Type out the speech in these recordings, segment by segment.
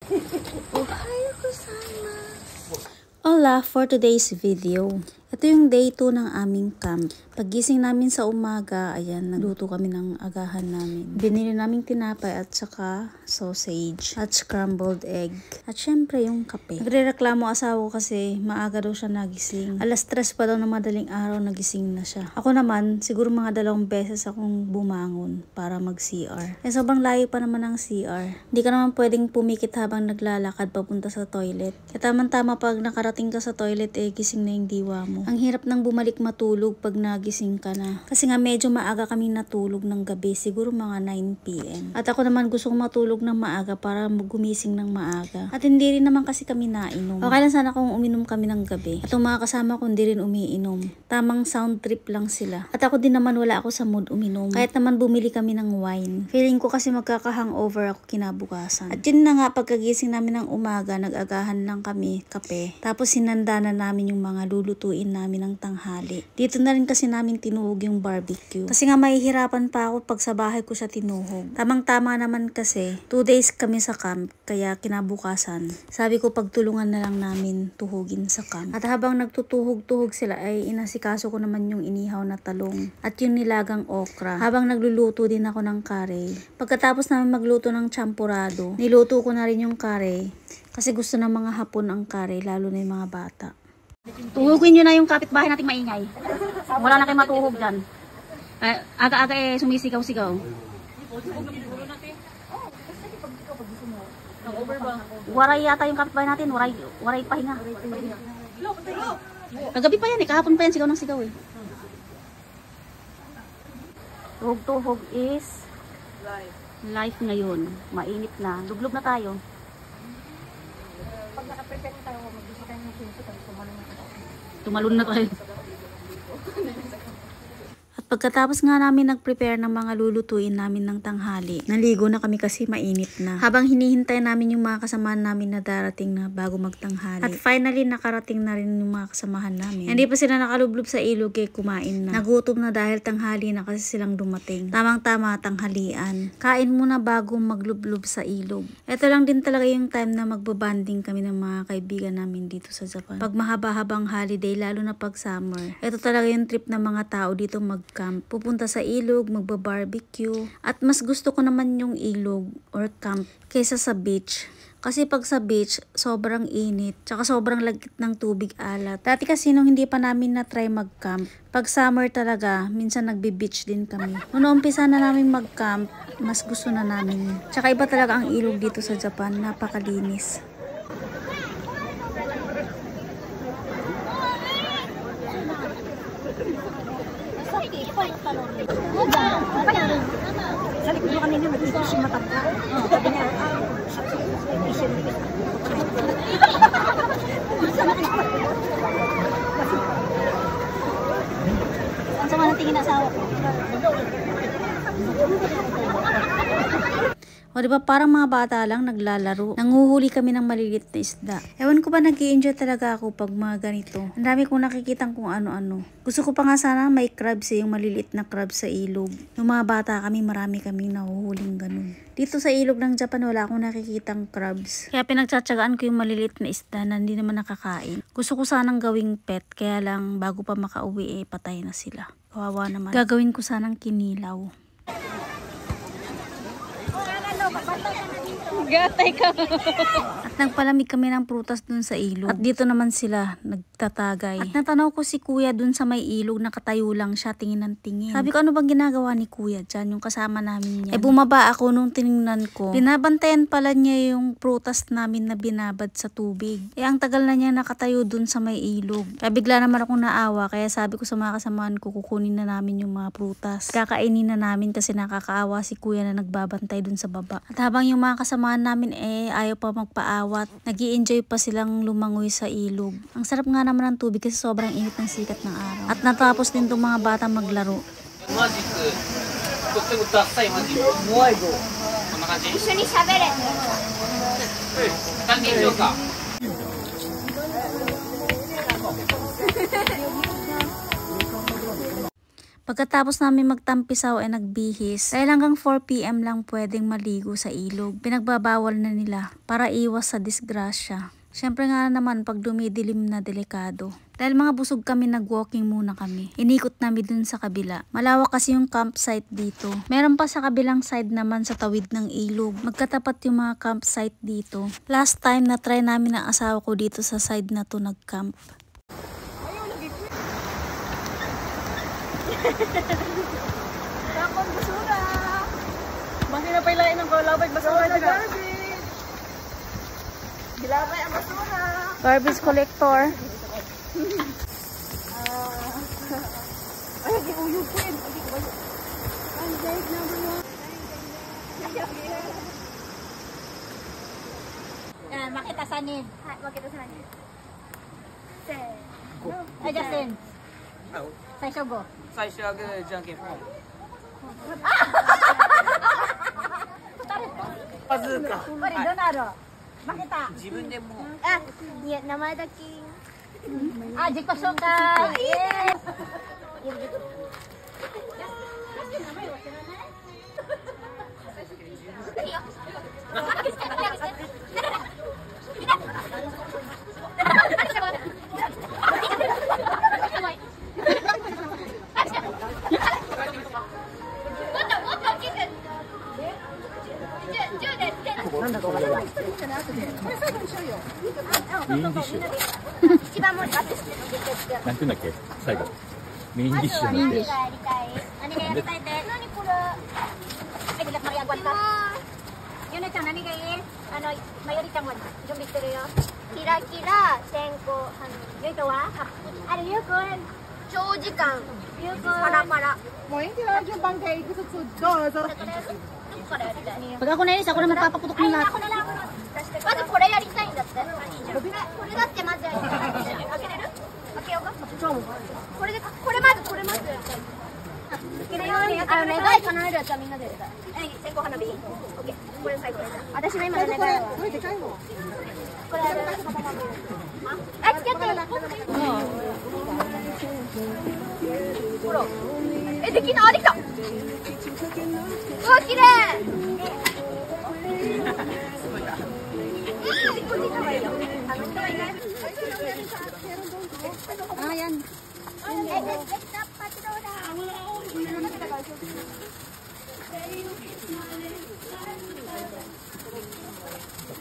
Ohayo gozaimasu. Hola, for today's video. Ito yung day 2 ng aming camp. Paggising namin sa umaga, ayan, nagluto kami ng agahan namin. Binili naming tinapay at saka sausage at scrambled egg. At syempre yung kape. Nagre-reklamo asawa ko kasi maaga daw siya nagising. Alas 3 pa daw na madaling araw nagising na siya. Ako naman, siguro mga 2 beses akong bumangon para mag-CR. Eh sobrang layo pa naman ang CR. Hindi ka naman pwedeng pumikit habang naglalakad papunta sa toilet. Kaya tama-tama pag nakarating ka sa toilet, gising na yung diwa mo. Ang hirap nang bumalik matulog pag nagising ka na. Kasi nga medyo maaga kami natulog ng gabi, siguro mga 9 PM. At ako naman gusto kong matulog ng maaga para gumising ng maaga. At hindi rin naman kasi kami nainom. Okay lang sana kung uminom kami ng gabi. At ang mga kasama ko hindi rin umiinom. Tamang sound trip lang sila. At ako din naman wala ako sa mood uminom. Kahit naman bumili kami ng wine. Feeling ko kasi magkaka-hangover ako kinabukasan. At yun na nga, pagkagising namin ng umaga, nag-agahan lang kami kape. Tapos sinanda na namin yung mga lulutuin namin ng tanghali. Dito na rin kasi namin tinuhog yung barbecue. Kasi nga mahihirapan pa ako pag sa bahay ko siya tinuhog. Tamang-tama naman kasi 2 days kami sa camp, kaya kinabukasan sabi ko pagtulungan na lang namin tuhugin sa camp. At habang nagtutuhog-tuhog sila ay inasikaso ko naman yung inihaw na talong at yung nilagang okra. Habang nagluluto din ako ng kare. Pagkatapos namin magluto ng champurado, niluto ko na rin yung kare kasi gusto ng mga Hapon ang kare, lalo na yung mga bata. Tuhugin nyo na yung kapitbahay nating maingay. Wala na kayo matuhog dyan. Aga-aga sumisigaw-sigaw. Waray yata yung kapitbahay natin. Waray pahinga. Kagabi pa yan kahapon pa yan sigaw ng sigaw Tuhog-tuhog is life ngayon. Mainit na. Lublog na tayo. Pag naka-prepare tayo, mag-gusto tayo ng pinso, tumalon na tayo. At pagkatapos nga namin nag-prepare ng mga lulutuin namin ng tanghali, naligo na kami kasi mainit na. Habang hinihintay namin yung mga kasamahan namin na darating na bago magtanghali. At finally, nakarating na rin yung mga kasamahan namin. Hindi pa sila nakalublob sa ilog kaya kumain na. Nagutom na dahil tanghali na kasi silang dumating. Tamang-tama tanghalian. Kain muna bago maglublob sa ilog. Ito lang din talaga yung time na magbabanding kami ng mga kaibigan namin dito sa Japan. Pag mahaba-habang holiday, lalo na pag summer. Ito talaga yung trip ng mga tao dito mag-camp. Pupunta sa ilog, magba-barbecue. At mas gusto ko naman yung ilog or camp kaysa sa beach. Kasi pag sa beach, sobrang init. Tsaka sobrang lagkit ng tubig alat. Dati kasi nung hindi pa namin na-try mag-camp, pag summer talaga, minsan nagbe-beach din kami. Nung umpisa na namin mag-camp, mas gusto na namin. Tsaka iba talaga ang ilog dito sa Japan. Napakalinis. Sa likod mo kanina, mag-isip yung matangka. Sabi niya, ang sama ng tingin na asawa ko. O diba parang mga bata lang naglalaro. Nanguhuli kami ng maliliit na isda. Ewan ko ba nag-i-enjoy talaga ako pag mga ganito. Ang dami kong nakikitang kung ano-ano. Gusto ko pa nga sana may crabs yung maliliit na crabs sa ilog. Nung mga bata kami, marami kaming nahuhuling ganun. Dito sa ilog ng Japan, wala akong nakikitang crabs. Kaya pinagtsatsagaan ko yung maliliit na isda na hindi naman nakakain. Gusto ko sanang gawing pet, kaya lang bago pa makauwi patay na sila. Kawawa naman. Gagawin ko sanang kinilaw. Gatay ka. At nagpalamig kami ng prutas dun sa ilog. At dito naman sila nagtatagay. At natanaw ko si kuya dun sa may ilog, nakatayo lang siya, tingin ng tingin. Sabi ko, ano bang ginagawa ni kuya dyan, yung kasama namin niya. Bumaba ako nung tiningnan ko. Binabantayan pala niya yung prutas namin na binabad sa tubig. Ang tagal na niya nakatayo dun sa may ilog. Kaya bigla naman akong naawa, kaya sabi ko sa mga kasamahan ko, kukunin na namin yung mga prutas. Kakainin na namin kasi nakakaawa si kuya na nagbabantay dun sa baba. At habang yung mga kasamahan namin ayaw pa magpaawat, nag-i-enjoy pa silang lumangoy sa ilog. Ang sarap nga naman ng tubig kasi sobrang init ng sikat ng araw. At natapos din itong mga bata maglaro. Pagkatapos namin magtampisaw ay nagbihis. Dahil hanggang 4 PM lang pwedeng maligo sa ilog. Pinagbabawal na nila para iwas sa disgrasya. Siyempre nga naman pag dumidilim na delikado. Dahil mga busog kami, nag-walking muna kami. Inikot namin dun sa kabila. Malawak kasi yung campsite dito. Meron pa sa kabilang side naman sa tawid ng ilog. Magkatapat yung mga campsite dito. Last time na try namin ang asawa ko dito sa side na to nag-camp. Tapon basura. Bakit na pailain ng kalabay basura dito? Gilabay ang basura. Garbage collector. Ay, giuyog ko yun. Ang dahil na mo. Makita sanid. Makita sanid. Ay, Justin. Saisho go. 最初はグーじゃんけんぽん。バズーカ。 Pare, Donaro. Makita. 自分でもう。 Ah, iya, nama ada King. Ah, Jiko Shokai. Yes. Nanti nak ke? Saya. Main dish. Main dish. Nani ga yari taite? Nani kura? Ay, dilak Maria aguanta. Yun na chan, nani ga i? Ano, Mayori chan wa junbi shiteru yo. Kira kira senko hanu. Yun ito wa? Ano, Ryukun. 長時間パラパラもういいんじゃない順番でいくつつどうぞどこからやりたい Pag ako nainis, ako na magpapaputok ng lahat. これなまずこれやりたいんだってこれだってまずやりたい開けれる開けようかこれでこれまずやりたい開けるように願い叶えるやつはみんなでやりたい線香花火 OK これ最後私の今の願いはこれでかいのこれあつけてほらえできないあできたうわ綺麗Ah, yan.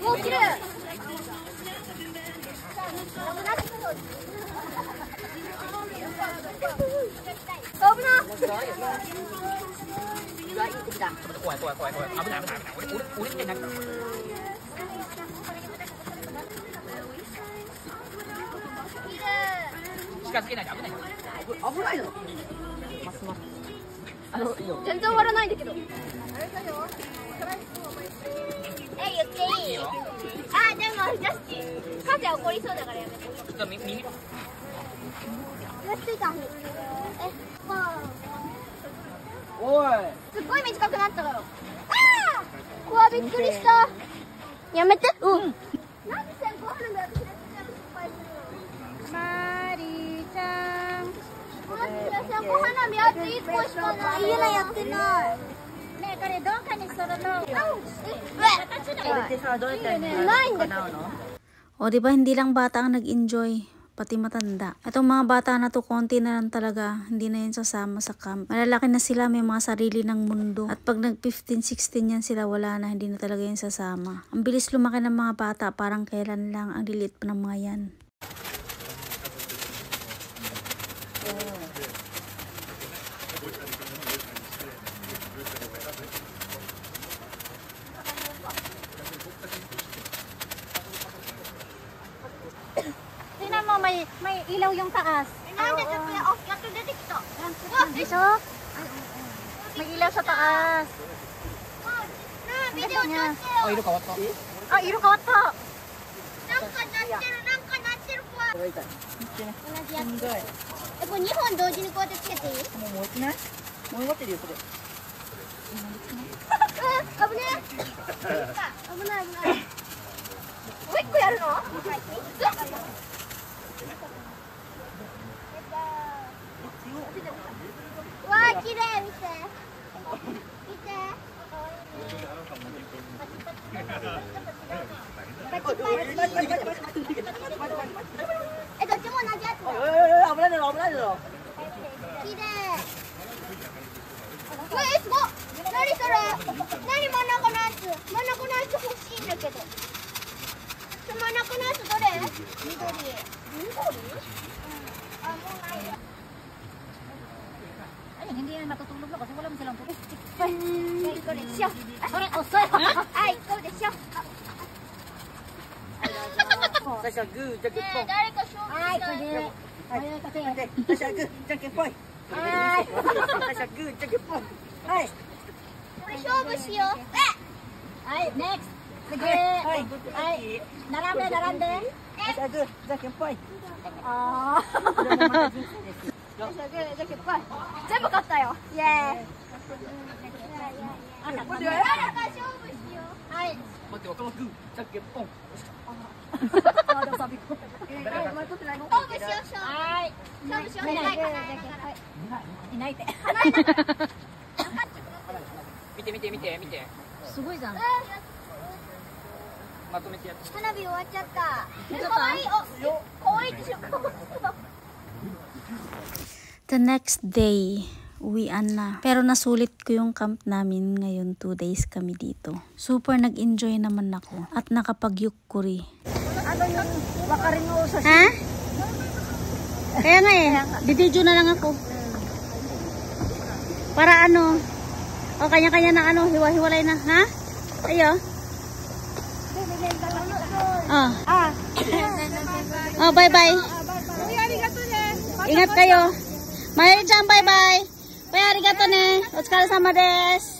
もう綺麗危な怖い怖い怖い怖い。危ない危ない危ない。俺みたいになった。近づけないで危ない。危ないの。ますます。全然終わらないんだけどえ言っていいあでもジャスティカズヤ怒りそうだからやめてちょっと耳。ついたおい。すっごい短くなったからああうわびっくりしたやめてうんなんで線香花火私で失敗するのマリちゃん待って線香花火あと1個しかない家内やってないねえこれどうかにするのないんだけど O, di ba hindi lang bata ang nag-enjoy, pati matanda. Itong mga bata na to, konti na lang talaga, hindi na yun sasama sa camp. Malalaki na sila, may mga sarili ng mundo. At pag nag 15-16 yan sila, wala na, hindi na talaga yun sasama. Ang bilis lumaki ng mga bata, parang kailan lang, ang lilit pa ng mga yan. Tingnan mo, may ilaw yung taas. Nandiyan ka kuya. Oh, yato detekto. Dito? May ilaw sa taas. Video niya. あ、色変わった。 Ah, iro kawatta. なんかなってる怖い。同じやつ。これ2本同時にこうやってつけていい？もう燃えてない？燃え終わってるよそれ。危ねえ。危ない危ない。もう1個やるの？わー、綺麗、見て。見て。え、どっちも同じやつだ。危ないだろ、危ないだろ。綺麗。うわ、すごっ。何それ。何真ん中のやつ。真ん中のやつ欲しいんだけど。真ん中のやつどれ？緑。緑？あ、もうないよ。Hindi yan matutulog na kasi wala mo silang puti. Ay, ikaw din siya. Ay, osoy. Ay, ikaw din siya. 最初はグー、じゃんけんぽん。誰か勝負はい、したい。これで。はい、kasi. 最初はグー、じゃんけんぽい。はい。最初はグー、じゃんけんぽん。はい。勝負しよう。はい、next. Sige. はい。はい。並んで、並んで。最初はグー、じゃんけんぽい。あこれもまた人生ですよ。全部勝ったよ。イエーイ。あ。あ、これで誰か勝負しよう。はい。待ってよ、このグー、じゃんけんぽん。あ、でもsabi ko. 勝負しよう、勝負。はい。勝負しよう。はいはい、いないって。見て見て見て見て。すごいじゃん。まとめてやって。花火終わっちゃった。かわいい。お、かわいいでしょ。 The next day, uwian na. Pero nasulit ko yung camp namin ngayon, 2 days kami dito. Super nag-enjoy naman ako at nakapagyukuri. Ano yung wakarin mo sa Ha? Kaya nga eh, bididyo na lang ako. Para ano, o kanya-kanya na ano, hiwa-hiwalay na, ha? Ayo. Oh. Oh, bye-bye. Ingat kayo. Mayuri-chan, bye-bye. Bye, arigato ne. Otsukare-sama desu.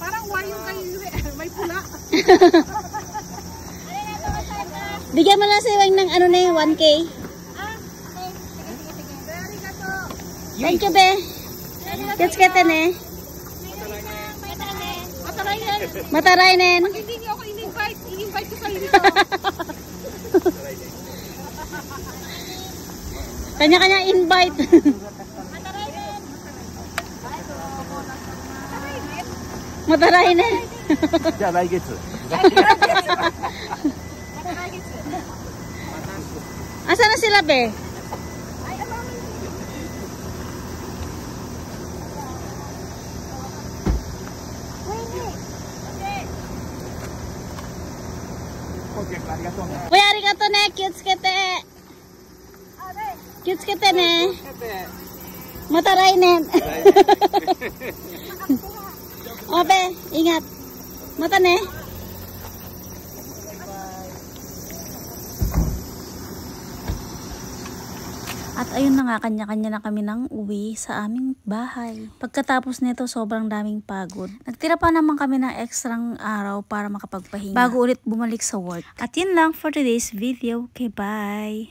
Parang wayo kayo, may pula. Bigyan mo na si Weng ng ano na yun, 1K. Thank you, be. Kitsukete ne. Mataray nen. Hindi niyo ako in-invite ko sa inyo. Kanya-kanya invite. Mataray nen. じゃあ来月。Asa na sila, be? Uy, arigato ne. Kitsukete. Kitsukete ne. Mataray nen. Obe, ingat. Mata ne. At ayun na nga, kanya-kanya na kami nang uwi sa aming bahay. Pagkatapos nito, sobrang daming pagod. Nagtira pa naman kami ng ekstrang araw para makapagpahinga bago ulit bumalik sa work. At yun lang for today's video. Okay, bye!